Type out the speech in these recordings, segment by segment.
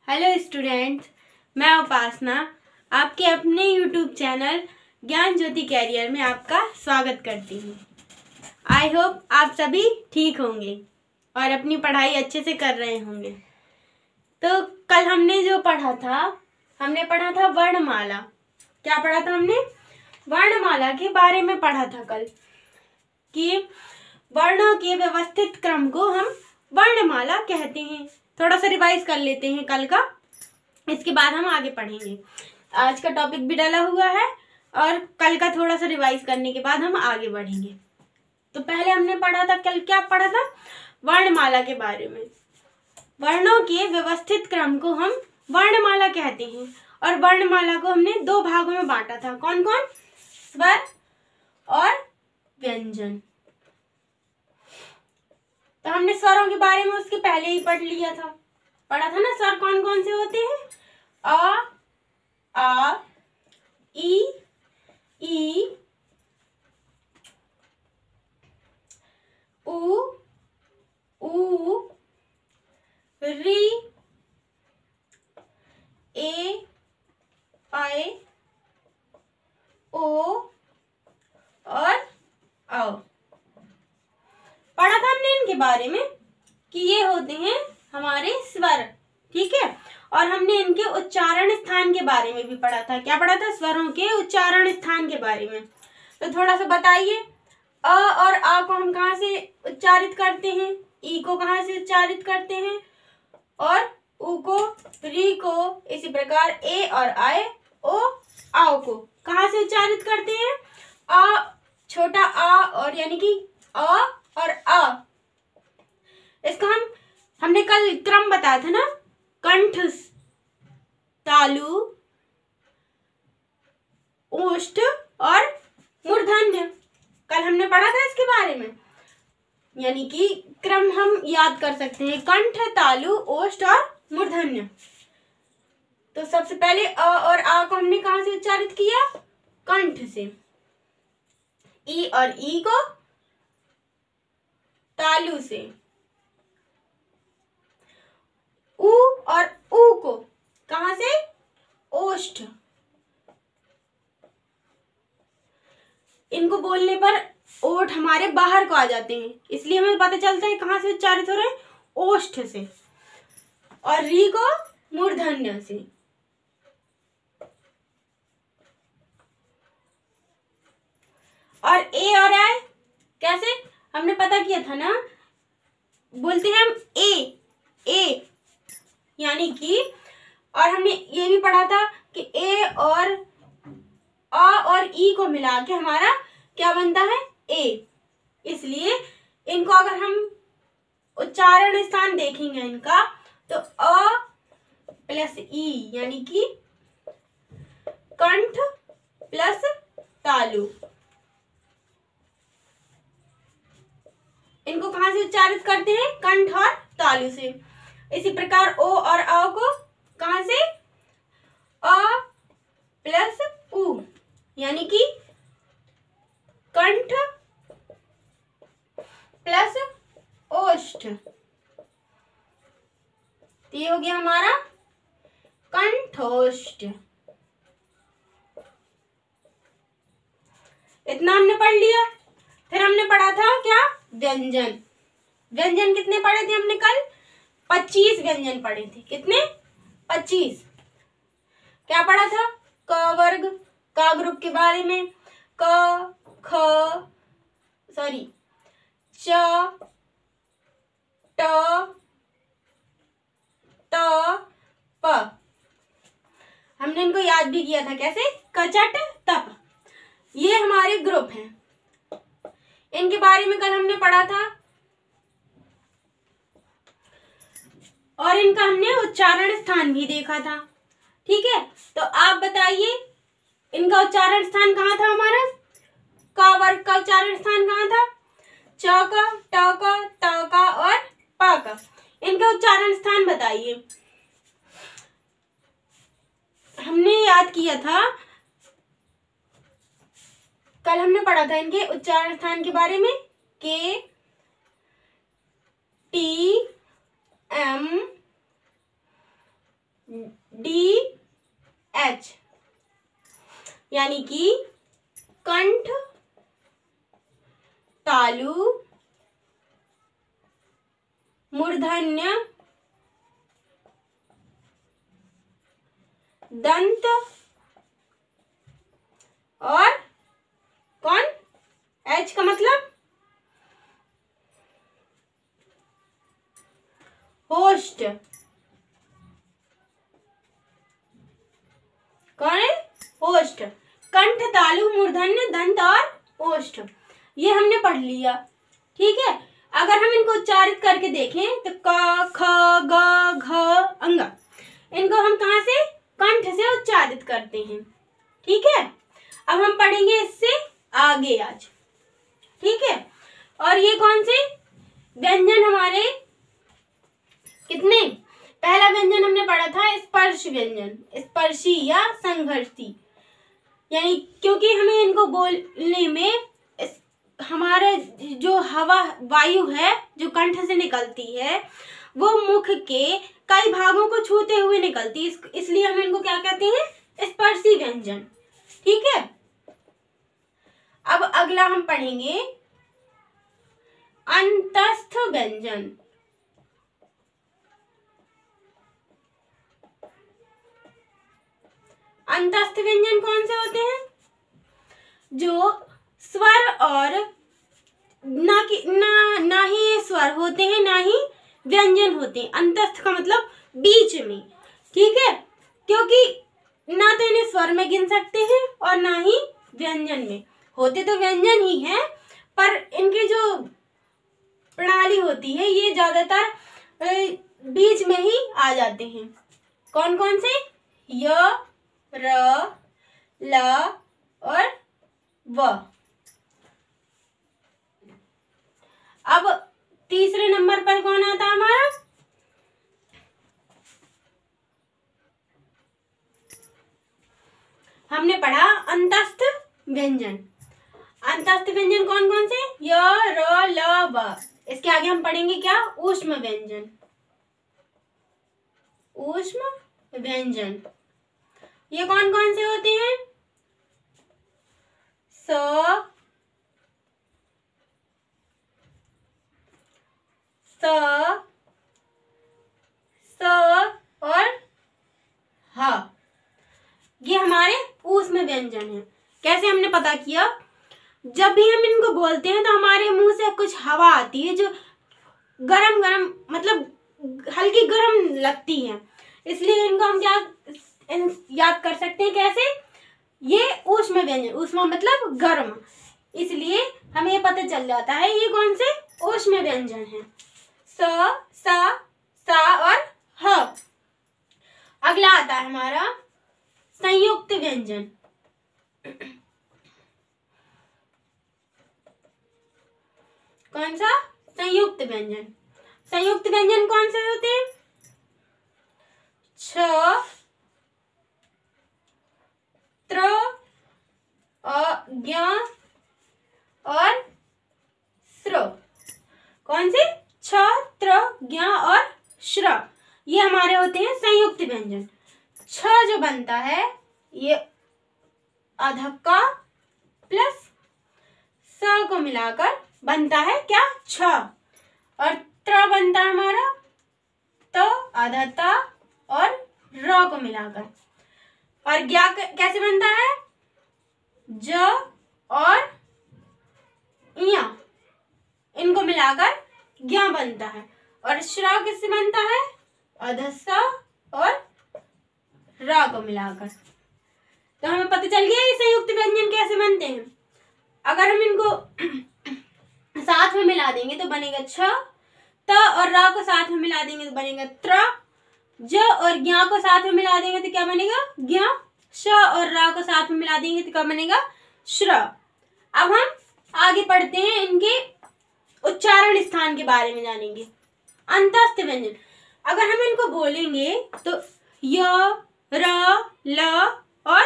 Hello students, मैं उपासना आपके अपने यूट्यूब चैनल ज्ञान ज्योति कैरियर में आपका स्वागत करती हूँ। आई होप आप सभी ठीक होंगे और अपनी पढ़ाई अच्छे से कर रहे होंगे। तो कल हमने जो पढ़ा था वर्णमाला। क्या पढ़ा था हमने? वर्णमाला के बारे में पढ़ा था कल कि वर्णों के व्यवस्थित क्रम को हम वर्णमाला कहते हैं। थोड़ा सा रिवाइज कर लेते हैं कल का, इसके बाद हम आगे पढ़ेंगे। आज का टॉपिक भी डाला हुआ है और कल का थोड़ा सा रिवाइज करने के बाद हम आगे बढ़ेंगे। तो पहले हमने पढ़ा था, कल क्या पढ़ा था? वर्णमाला के बारे में। वर्णों के व्यवस्थित क्रम को हम वर्णमाला कहते हैं और वर्णमाला को हमने दो भागों में बांटा था। कौन कौन? स्वर और व्यंजन। तो हमने स्वरों के बारे में उसके पहले ही पढ़ा था ना। स्वर कौन कौन से होते हैं? अ, आ, ई, ऊ, री, ए, आई, ओ और औ। पढ़ा था हमने इनके बारे में कि ये होते हैं हमारे स्वर, ठीक है। और हमने इनके उच्चारण स्थान के बारे में भी पढ़ा था। क्या पढ़ा था? स्वरों के उच्चारण स्थान के बारे में। तो थोड़ा सा बताइए, अ और आ को हम कहाँ से उच्चारित करते हैं? ई को कहाँ से उच्चारित करते हैं? और ऊ को, री को, इसी प्रकार ए और आए, ओ, आओ को कहाँ से उच्चारित करते हैं? आ, छोटा आ और यानी कि अ और अ। इसका हमने कल क्रम बताया था ना, कंठ, तालु, ओष्ठ और मूर्धन्य। कल हमने पढ़ा था इसके बारे में, यानी कि क्रम हम याद कर सकते हैं, कंठ, तालु, ओष्ठ और मूर्धन्य। तो सबसे पहले अ और आ को हमने कहां से उच्चारित किया? कंठ से। ई और ई को तालु से। ऊ और ऊ को कहां से? ओष्ठ। इनको बोलने पर ओठ हमारे बाहर को आ जाते हैं, इसलिए हमें पता चलता है कहां से उच्चारित हो रहे हैं? ओष्ठ से। और री को मूर्धन्य से। और ए और आई कैसे? हमने पता किया था ना, बोलते हैं हम ए यानी कि, और हमने ये भी पढ़ा था कि ए और आ और ई को मिला के हमारा क्या बनता है? ए। इसलिए इनको अगर हम उच्चारण स्थान देखेंगे इनका, तो अ प्लस ई यानी कि कंठ प्लस तालु। इनको कहां से उच्चारित करते हैं? कंठ और तालु से। इसी प्रकार ओ और अ को कहां से? अ प्लस उ यानी कि कंठ प्लस ओष्ठ। ये हो गया हमारा कंठोष्ठ। इतना हमने पढ़ लिया। फिर हमने पढ़ा था क्या? व्यंजन। व्यंजन कितने पढ़े थे हमने कल? 25 व्यंजन पढ़े थे। कितने? 25। क्या पढ़ा था? क वर्ग, का ग्रुप के बारे में। क, ख, सॉरी, च, ट, त, प। हमने इनको याद भी किया था कैसे? कचट, तप। ये हमारे ग्रुप हैं। इनके बारे में कल हमने पढ़ा था और इनका हमने उच्चारण स्थान भी देखा था, ठीक है। तो आप बताइए, इनका उच्चारण स्थान कहाँ था हमारा? का वर्ग का उच्चारण स्थान कहाँ था? च का, ट का, त का और प का। इनका उच्चारण स्थान बताइए। हमने याद किया था, कल हमने पढ़ा था इनके उच्चारण स्थान के बारे में। के, टी, एम, डी एच, यानी कि कंठ, तालु, मूर्धन्य, दंत और कौन, एच का मतलब होस्ट। कौन है, होस्ट। कंठ, तालु, मूर्धन्य, दंत और ओष्ठ, ये हमने पढ़ लिया। ठीक है, अगर हम इनको उच्चारित करके देखें तो क, ख, ग, घ, अंग, इनको हम कहाँ से, कंठ से उच्चारित करते हैं। ठीक है, अब हम पढ़ेंगे इससे आगे आज। ठीक है, और ये कौन से व्यंजन हमारे, कितने, पहला व्यंजन हमने पढ़ा था स्पर्श व्यंजन, स्पर्शी या संघर्षी, यानी क्योंकि हमें इनको बोलने में हमारा जो हवा वायु है जो कंठ से निकलती है वो मुख के कई भागों को छूते हुए निकलती है, इसलिए हम इनको क्या कहते हैं, स्पर्शी व्यंजन। ठीक है, अब अगला हम पढ़ेंगे अंतस्थ व्यंजन। अंतस्थ व्यंजन कौन से होते हैं, जो स्वर और ना ही ये स्वर होते हैं ना ही व्यंजन होते हैं। अंतस्थ का मतलब बीच में। ठीक है, क्योंकि ना तो इन्हें स्वर में गिन सकते हैं और ना ही व्यंजन में, होते तो व्यंजन ही हैं पर इनकी जो प्रणाली होती है ये ज्यादातर बीच में ही आ जाते हैं। कौन कौन से, य, र, ल और व। अब तीसरे नंबर पर कौन आता है हमारा, हमने पढ़ा अंतस्थ व्यंजन। अंतस्थ व्यंजन कौन कौन से, य, र, ल, व। इसके आगे हम पढ़ेंगे क्या, ऊष्म व्यंजन। ऊष्म व्यंजन ये कौन कौन से होते हैं, स, स और ह, ये हमारे ऊष्म व्यंजन हैं। कैसे हमने पता किया, जब भी हम इनको बोलते हैं तो हमारे मुंह से कुछ हवा आती है जो गरम गरम मतलब हल्की गरम लगती है, इसलिए इनको हम क्या याद कर सकते हैं, कैसे, ये ऊष्म व्यंजन, ऊष्मा मतलब गर्म, इसलिए हमें ये पता चल जाता है ये कौन से ऊष्म व्यंजन हैं, स, सा और ह। अगला आता है हमारा संयुक्त व्यंजन। कौन सा, संयुक्त व्यंजन। संयुक्त व्यंजन कौन से होते हैं, छ, त्र, ज्ञ और श्र। कौन से, छ, त्र, ज्ञ और श्र, ये हमारे होते हैं संयुक्त व्यंजन। छ जो बनता है ये अधक्का प्लस स को मिलाकर बनता है क्या, छ, और त्र बनता है हमारा त, आधा ता और र को मिलाकर, और ज्ञ कैसे बनता है, ज और य, इनको मिलाकर ज्ञ बनता है, और श्र किससे बनता है, अधस्सा और र को मिलाकर। तो हमें पता चल गया ये संयुक्त व्यंजन कैसे बनते हैं। अगर हम इनको साथ में मिला देंगे तो बनेगा छ, त और र को साथ में मिला देंगे तो बनेगा त्र, ज और ज्ञ को साथ में मिला देंगे तो क्या बनेगा, ज्ञ, श और र को साथ में मिला देंगे तो क्या बनेगा, श्र। अब हम आगे पढ़ते हैं, इनके उच्चारण स्थान के बारे में जानेंगे। अंतस्थ व्यंजन, अगर हम इनको बोलेंगे तो य, र, ल और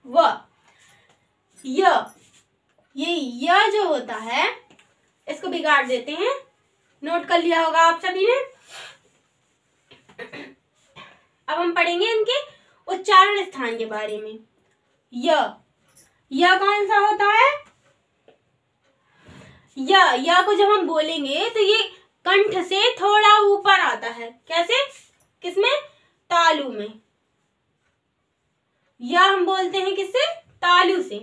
व। ये य जो होता है इसको बिगाड़ देते हैं, नोट कर लिया होगा आप सभी ने। अब हम पढ़ेंगे इनके उच्चारण स्थान के बारे में। य कौन सा होता है? य को जब हम बोलेंगे तो ये कंठ से थोड़ा ऊपर आता है। कैसे? किसमें? तालु में। या हम बोलते हैं किससे? तालु से।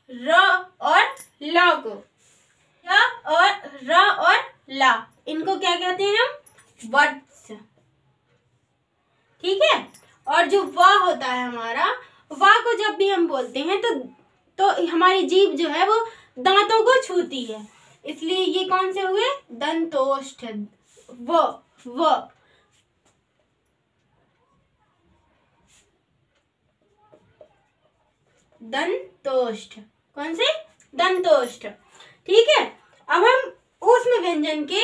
र और ल को, र और ला, इनको क्या कहते हैं हम? वर्ड्स। ठीक है। और जो व होता है हमारा, व को जब भी हम बोलते हैं तो हमारी जीभ जो है वो दांतों को छूती है, इसलिए ये कौन से हुए? दंतोष्ठ। व दंतोष्ठ। कौन से? दंतोष्ठ। ठीक है। अब हम ऊष्म व्यंजन के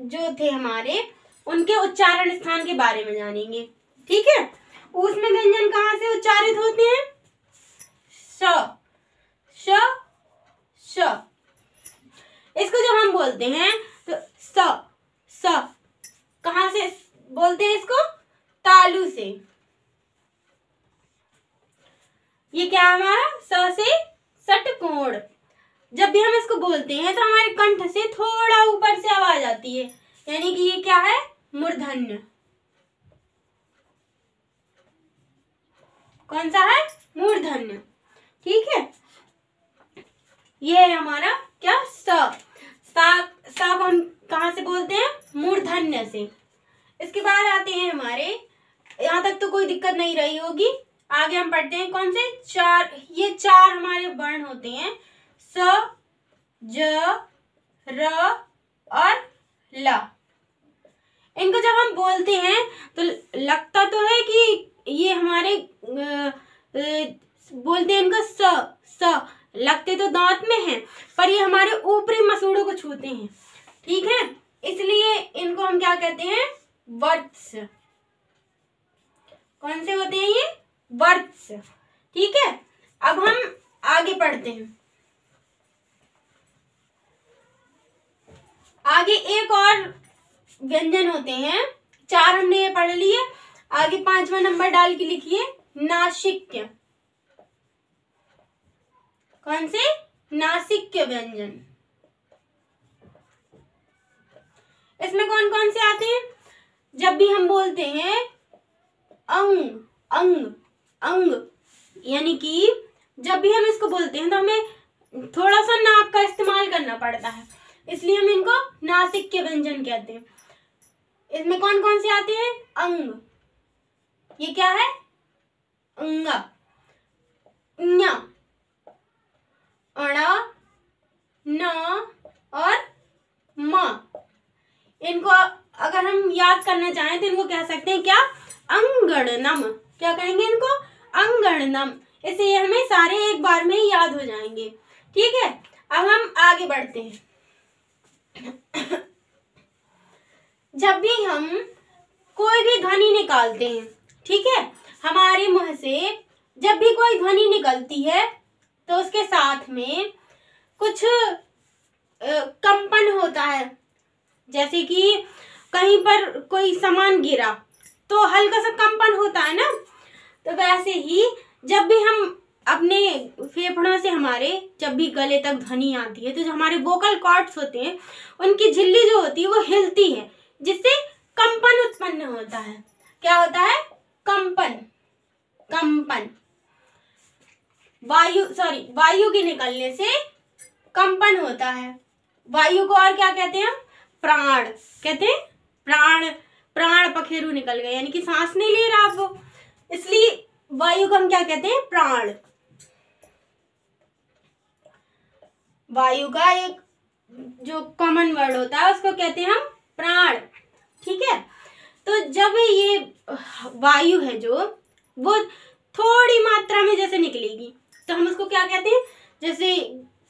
जो थे हमारे, उनके उच्चारण स्थान के बारे में जानेंगे। ठीक है। ऊष्म व्यंजन कहाँ से उच्चारित होते हैं? श श श। इसको जब हम बोलते हैं तो स कहाँ से बोलते हैं इसको? तालु से। ये क्या है हमारा? स से षटकोण। जब भी हम इसको बोलते हैं तो हमारे कंठ से थोड़ा ऊपर से आवाज आती है, यानी कि ये क्या है? मूर्धन्य। कौन सा है? मूर्धन्य। ठीक है। ये है हमारा क्या? सा को हम कहाँ से बोलते हैं? मूर्धन्य से। इसके बाद आते हैं हमारे, यहाँ तक तो कोई दिक्कत नहीं रही होगी। आगे हम पढ़ते हैं कौन से? चार। ये चार हमारे वर्ण होते हैं, स, ज, र और ल। इनको जब हम बोलते हैं तो लगता तो है कि ये हमारे बोलते हैं इनको स, लगते तो दांत में हैं, पर ये हमारे ऊपरी मसूड़ों को छूते हैं। ठीक है। इसलिए इनको हम क्या कहते हैं? वर्ड्स। कौन से होते हैं ये? वर्ड्स। ठीक है। अब हम आगे पढ़ते हैं। आगे एक और व्यंजन होते हैं, चार हमने ये पढ़ लिए। आगे 5वां नंबर डाल के लिखिए, नासिक्य। कौन से? नासिक्य व्यंजन। इसमें कौन कौन से आते हैं? जब भी हम बोलते हैं अंग अंग अंग, यानी कि जब भी हम इसको बोलते हैं तो हमें थोड़ा सा नाक का इस्तेमाल करना पड़ता है, इसलिए हम इनको नासिक्य व्यंजन कहते हैं। इसमें कौन कौन से आते हैं? अंग। ये क्या है? अंगा, न्या, अणा, न और म। इनको अगर हम याद करना चाहें तो इनको कह सकते हैं क्या? अंगणनम। क्या कहेंगे इनको? अंगणनम। इससे ये हमें सारे एक बार में ही याद हो जाएंगे। ठीक है। अब हम आगे बढ़ते हैं। जब भी हम कोई भी ध्वनि निकालते हैं, ठीक है, हमारे मुंह से जब भी कोई ध्वनि निकलती है तो उसके साथ में कुछ कंपन होता है। जैसे कि कहीं पर कोई सामान गिरा तो हल्का सा कंपन होता है ना, तो वैसे ही जब भी हम अपने फेफड़ों से हमारे जब भी गले तक ध्वनि आती है तो जो हमारे वोकल कॉर्ड्स होते हैं उनकी झिल्ली जो होती है वो हिलती है, जिससे कंपन उत्पन्न होता है। क्या होता है? कंपन। कंपन वायु के निकलने से कंपन होता है। वायु को और क्या कहते हैं? प्राण कहते हैं। प्राण पखेरु निकल गए, यानी कि सांस नहीं ले रहा आप वो, इसलिए वायु को हम क्या कहते हैं? प्राण। वायु का एक जो कॉमन वर्ड होता है उसको कहते हैं हम प्राण। ठीक है। तो जब ये वायु है जो वो थोड़ी मात्रा में जैसे निकलेगी तो हम उसको क्या कहते हैं? जैसे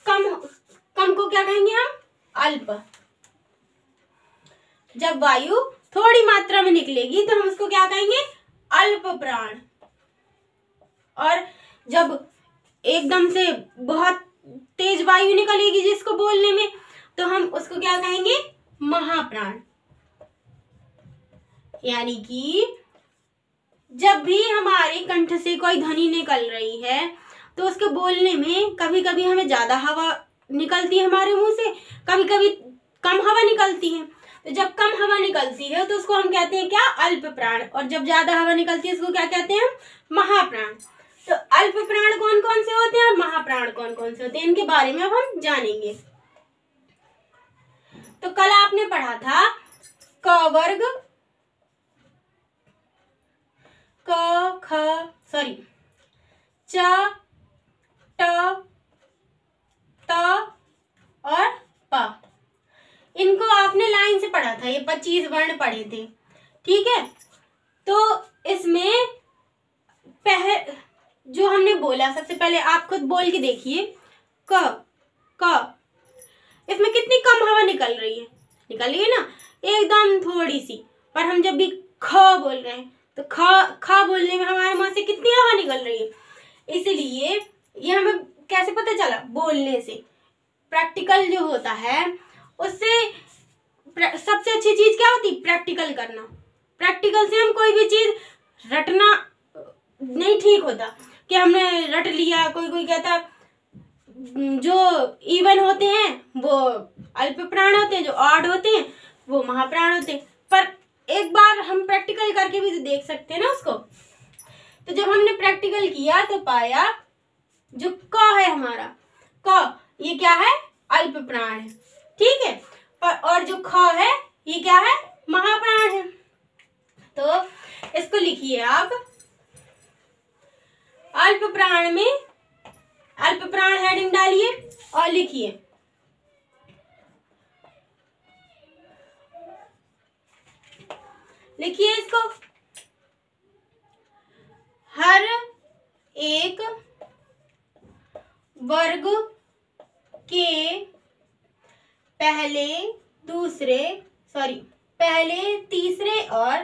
कम को क्या कहेंगे हम? अल्प। जब वायु थोड़ी मात्रा में निकलेगी तो हम उसको क्या कहेंगे? अल्प प्राण। और जब एकदम से बहुत तेज वायु निकलेगी जिसको बोलने में, तो हम उसको क्या कहेंगे? महाप्राण। यानी कि जब भी हमारे कंठ से कोई ध्वनि निकल रही है तो उसके बोलने में कभी कभी हमें ज्यादा हवा निकलती है हमारे मुंह से, कभी कभी कम हवा निकलती है। तो जब कम हवा निकलती है तो उसको हम कहते हैं क्या, अल्प प्राण, और जब ज्यादा हवा निकलती है उसको क्या कहते हैं हम, महाप्राण। तो अल्प प्राण कौन कौन से होते हैं और महाप्राण कौन कौन से होते हैं, इनके बारे में अब हम जानेंगे। तो कल आपने पढ़ा था क वर्ग, च, ट, त और प। इनको आपने लाइन से पढ़ा था, ये 25 वर्ण पढ़े थे, ठीक है। तो इसमें जो हमने बोला, सबसे पहले आप खुद बोल के देखिए, क, इसमें कितनी कम हवा निकल रही है, निकल रही है ना, एकदम थोड़ी सी। पर हम जब भी ख बोल रहे हैं तो ख बोलने में हमारे मुंह से कितनी हवा निकल रही है। इसलिए ये हमें कैसे पता चला, बोलने से। प्रैक्टिकल जो होता है उससे सबसे अच्छी चीज क्या होती, प्रैक्टिकल करना। प्रैक्टिकल से हम कोई भी चीज रटना नहीं ठीक होता कि हमने रट लिया। कोई कहता जो इवन होते हैं वो अल्प प्राण होते हैं, जो ऑड होते हैं वो महाप्राण होते हैं। पर एक बार हम प्रैक्टिकल करके भी तो देख सकते हैं ना उसको। तो जब हमने प्रैक्टिकल किया तो पाया जो क है हमारा, क ये क्या है, अल्प प्राण है, ठीक है। और जो ख है ये क्या है, महाप्राण है। तो इसको लिखिए आप, अल्प प्राण में अल्प प्राण हेडिंग डालिए और लिखिए इसको, हर एक वर्ग के पहले तीसरे और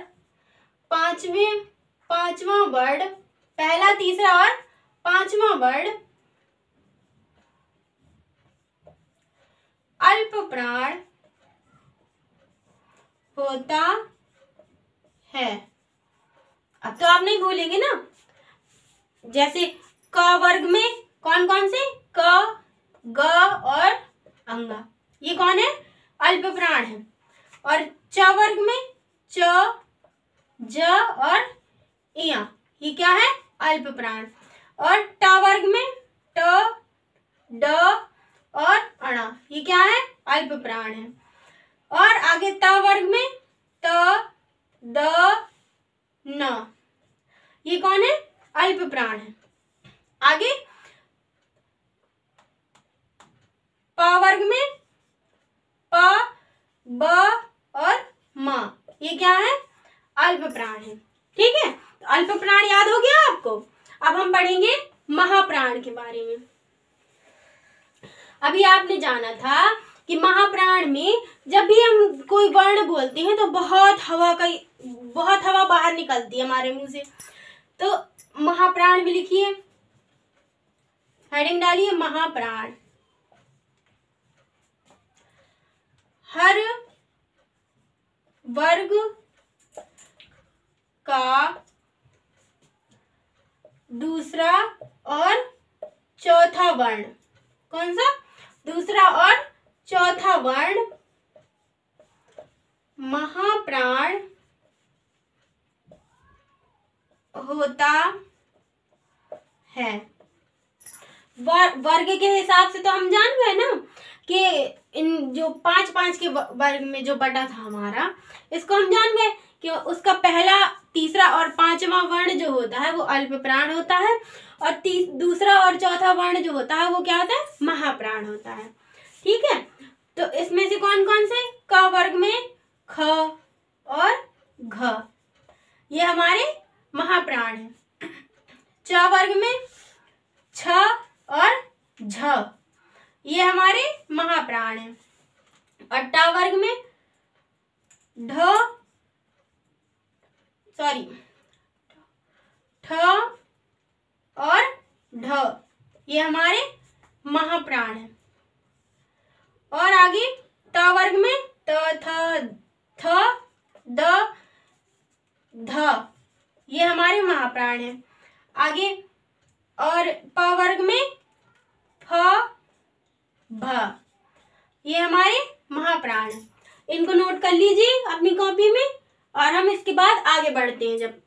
पांचवा वर्ड, पहला तीसरा और पांचवा वर्ड अल्प प्राण होता है। अब तो आप नहीं भूलेंगे ना, जैसे क वर्ग में कौन कौन से, क, ग और अंगा, ये कौन है, अल्प प्राण है। और च वर्ग में च, ज और इया, ये क्या है, अल्प प्राण। और ट वर्ग में ट, ड और अणा, ये क्या है, अल्प प्राण है। और आगे त वर्ग में त, द, न, ये कौन है, अल्प प्राण है। आगे प वर्ग में प, ब और म, ये क्या है, अल्प प्राण है, ठीक है। तो अल्प प्राण याद हो गया आपको। अब हम पढ़ेंगे महाप्राण के बारे में। अभी आपने जाना था कि महाप्राण में जब भी हम कोई वर्ण बोलते हैं तो बहुत हवा बाहर निकलती है हमारे मुंह से। तो महाप्राण भी लिखिए, हेडिंग डालिए महाप्राण। हर वर्ग का दूसरा और चौथा वर्ण, कौन सा, दूसरा और चौथा वर्ण महाप्राण होता है। वर्ग के हिसाब से तो हम जान गए ना कि इन जो 5-5 के वर्ग में जो बटा था हमारा, इसको हम जान गए कि उसका पहला, तीसरा और पांचवा वर्ण जो होता है वो अल्प प्राण होता है, और दूसरा और चौथा वर्ण जो होता है वो क्या होता है, महाप्राण होता है, ठीक है। तो इसमें से कौन कौन से, क वर्ग में ख और घ, ये हमारे महाप्राण है। च वर्ग में छ और झ, ये हमारे महाप्राण है। और ट वर्ग में ठ और ढ, ये हमारे महाप्राण है। और आगे त वर्ग में त, थ, द, ध, ये हमारे महाप्राण हैं। आगे और प वर्ग में फ भ, ये हमारे महाप्राण हैं। इनको नोट कर लीजिए अपनी कॉपी में और हम इसके बाद आगे बढ़ते हैं। जब